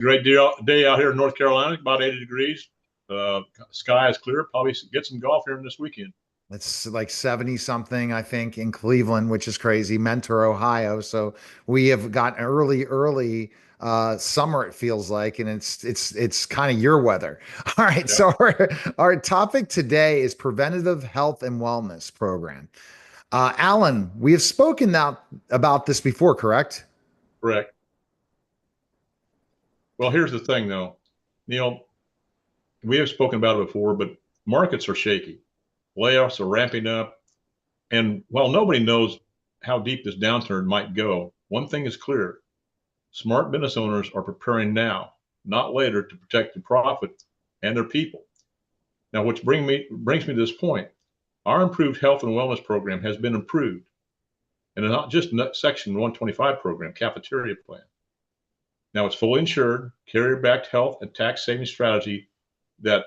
Great day out here in North Carolina, about 80 degrees. Sky is clear. Probably get some golf here this weekend. It's like 70 something, I think, in Cleveland, which is crazy. Mentor, Ohio. So we have got early summer, it feels like, and it's kind of your weather. All right. Yeah, So our topic today is preventative health and wellness program. Alan, we have spoken about this before, correct? correct. Well, here's the thing, though, Neil. We have spoken about it before, but markets are shaky. Layoffs are ramping up, and while nobody knows how deep this downturn might go, one thing is clear: smart business owners are preparing now, not later, to protect the profit and their people. Now, which brings me to this point. Our improved health and wellness program has been improved, and it's not just Section 125 program, cafeteria plan. Now it's fully insured, carrier-backed health and tax saving strategy that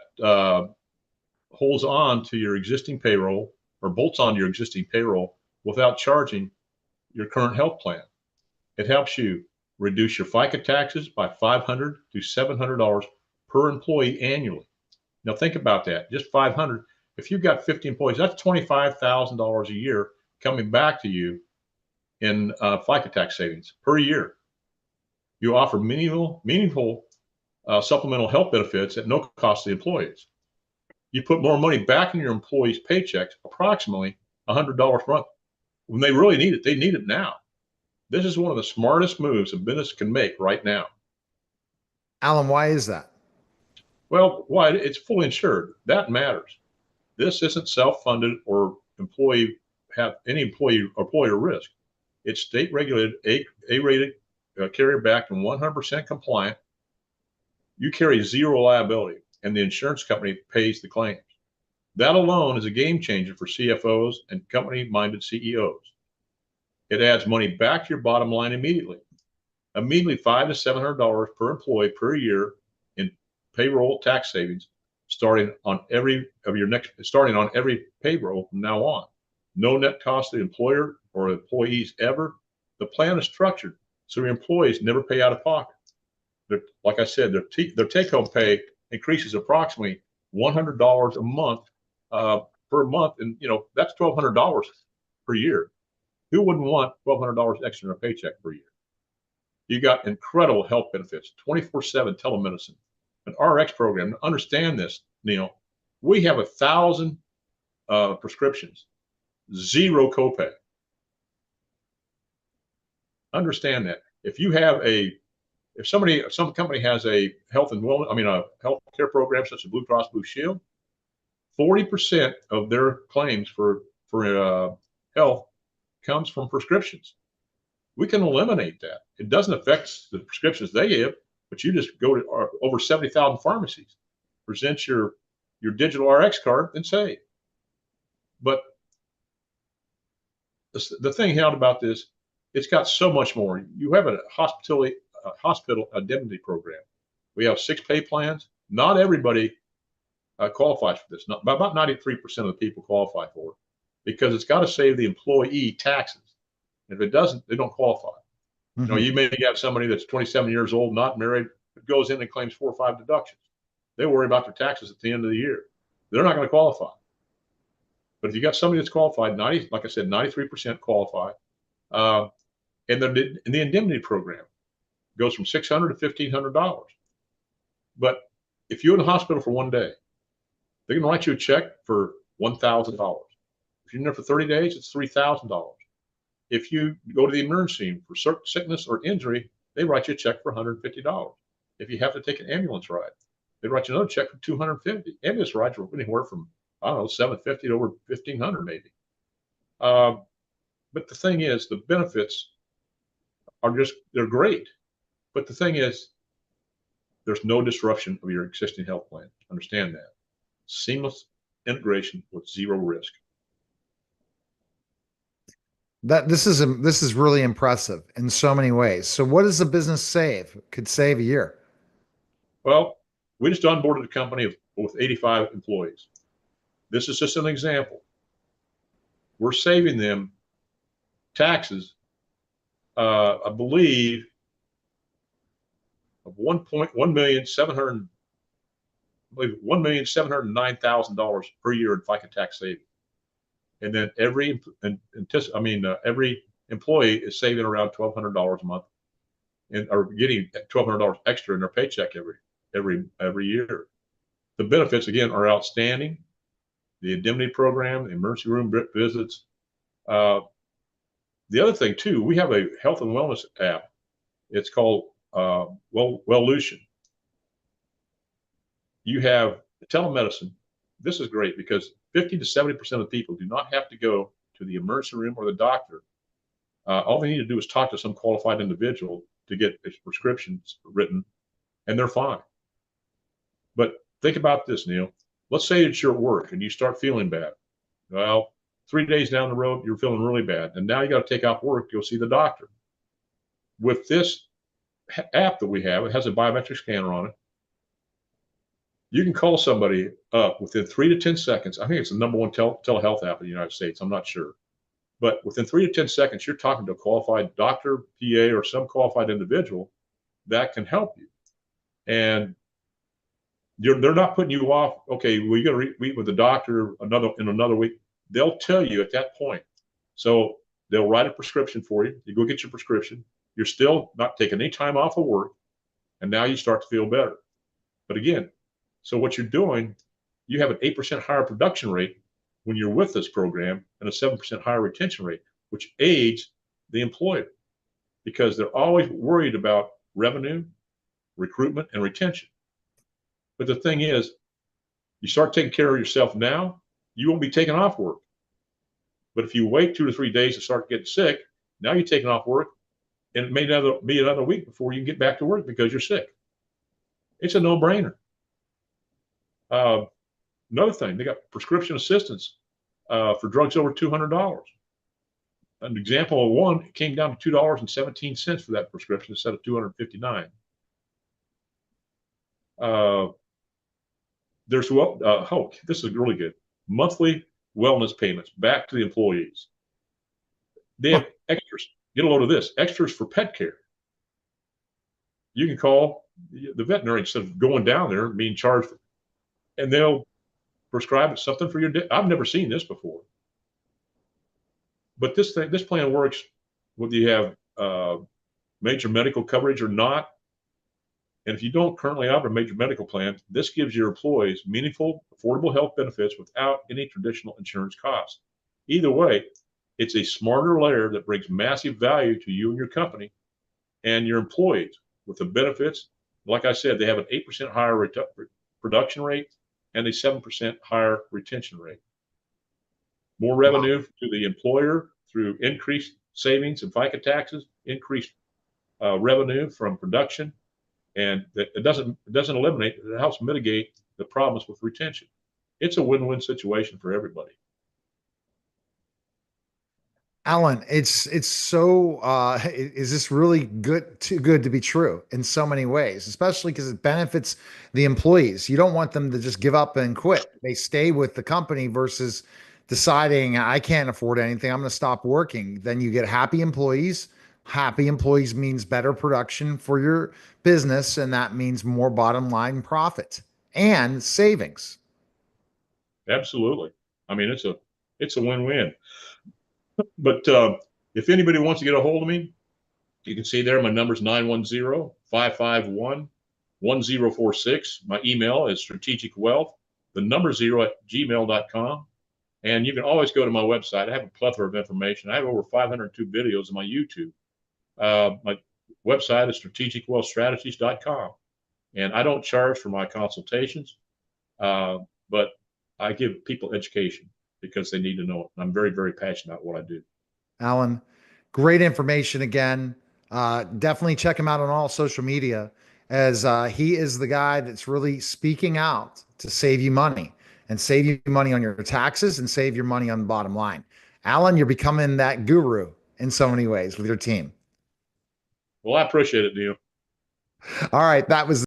holds on to your existing payroll or bolts on your existing payroll without charging your current health plan. It helps you reduce your FICA taxes by $500 to $700 per employee annually. Now think about that, just 500. If you've got 50 employees, that's $25,000 a year coming back to you in FICA tax savings per year. You offer meaningful supplemental health benefits at no cost to the employees. You put more money back in your employees' paychecks, approximately $100 per month. When they really need it, they need it now. This is one of the smartest moves a business can make right now. Alan, why is that? Well, why? It's fully insured. That matters. This isn't self-funded or have any employer risk. It's state regulated, A-rated, carrier backed, and 100% compliant. You carry zero liability, and the insurance company pays the claims. That alone is a game changer for CFOs and company-minded CEOs. It adds money back to your bottom line immediately. Immediately $500 to $700 per employee per year in payroll tax savings, starting on every payroll from now on. No net cost to the employer or employees ever. The plan is structured so your employees never pay out of pocket. Like I said, their take-home pay increases approximately $100 a month per month, and that's $1,200 per year. Who wouldn't want $1,200 extra in a paycheck per year? You got incredible health benefits, 24/7 telemedicine, an RX program. Understand this, Neil. We have 1,000 prescriptions, zero copay. Understand that. If some company has a health and wellness, a health care program such as Blue Cross Blue Shield, 40% of their claims for health comes from prescriptions. We can eliminate that. It doesn't affect the prescriptions they give, but you just go to over 70,000 pharmacies, present your digital RX card, and save. But the thing out about this, it's got so much more. You have a hospital indemnity program. We have 6 pay plans. Not everybody qualifies for this. About 93% of the people qualify for it because it's got to save the employee taxes. If it doesn't, they don't qualify. Mm-hmm. You may have somebody that's 27 years old, not married, but goes in and claims 4 or 5 deductions. They worry about their taxes at the end of the year. They're not going to qualify. But if you got somebody that's qualified, like I said, 93% qualify, and the indemnity program goes from $600 to $1,500. But if you're in the hospital for one day, they can write you a check for $1,000. If you're in there for 30 days, it's $3,000. If you go to the emergency room for sickness or injury, they write you a check for $150. If you have to take an ambulance ride, they write you another check for $250. Ambulance rides are anywhere from, I don't know, $750 to over $1,500 maybe. But the thing is, the benefits they're great. But the thing is, there's no disruption of your existing health plan. Understand that. Seamless integration with zero risk. This is really impressive in so many ways. So what does the business could save a year? Well, we just onboarded a company with 85 employees. This is just an example. We're saving them taxes, I believe, of 1,709,000 per year in FICA tax savings. And then every employee is saving around $1,200 a month, and are getting $1,200 extra in their paycheck every year. The benefits again are outstanding. The indemnity program, the emergency room visits. The other thing too, we have a health and wellness app. It's called Welllution. You have telemedicine. This is great because 50 to 70% of people do not have to go to the emergency room or the doctor. All they need to do is talk to some qualified individual to get prescriptions written, and they're fine. But think about this, Neil. Let's say it's your work and you start feeling bad. Well, 3 days down the road, you're feeling really bad, and now you got to take off work to go see the doctor. With this app that we have, it has a biometric scanner on it. You can call somebody up within 3 to 10 seconds. I think it's the number one telehealth app in the United States. I'm not sure. But within 3 to 10 seconds, you're talking to a qualified doctor, PA, or some qualified individual that can help you. And they're not putting you off. Okay, well, you got to meet with the doctor in another week. They'll tell you at that point. So they'll write a prescription for you. You go get your prescription. You're still not taking any time off of work, and now you start to feel better. But again, so what you're doing, you have an 8% higher production rate when you're with this program and a 7% higher retention rate, which aids the employer because they're always worried about revenue, recruitment, and retention. But the thing is, you start taking care of yourself now, you won't be taking off work. But if you wait 2 to 3 days to start getting sick, now you're taking off work, and it may be another week before you can get back to work because you're sick. It's a no-brainer. Another thing, they got prescription assistance for drugs over $200. An example of one, it came down to $2.17 for that prescription instead of $259. There's this is really good. Monthly wellness payments back to the employees. They have extras. Get a load of this. Extras for pet care. You can call the veterinary instead of going down there and being charged, and they'll prescribe something for your day. I've never seen this before. But this plan works whether you have major medical coverage or not. And if you don't currently have a major medical plan, this gives your employees meaningful, affordable health benefits without any traditional insurance costs. Either way, it's a smarter layer that brings massive value to you and your company and your employees with the benefits. Like I said, they have an 8% higher production rate and a 7% higher retention rate. More revenue to the employer through increased savings and FICA taxes, increased revenue from production, and it doesn't eliminate, it helps mitigate the problems with retention. It's a win-win situation for everybody. Alan, it's so is this really too good to be true in so many ways, especially because it benefits the employees. You don't want them to just give up and quit. They stay with the company versus deciding I can't afford anything, I'm going to stop working. Then you get happy employees. Happy employees means better production for your business, and that means more bottom line profit and savings. Absolutely. I mean, it's a win-win. But if anybody wants to get a hold of me, you can see there my number is 910-551-1046. My email is strategicwealth, the number 0 @gmail.com. And you can always go to my website. I have a plethora of information. I have over 502 videos on my YouTube. My website is strategicwealthstrategies.com. And I don't charge for my consultations, but I give people education because they need to know it. I'm very, very passionate about what I do. Alan, great information again. Definitely check him out on all social media as he is the guy that's really speaking out to save you money and save you money on your taxes and save your money on the bottom line. Alan, you're becoming that guru in so many ways with your team. Well, I appreciate it, Neil. All right. That was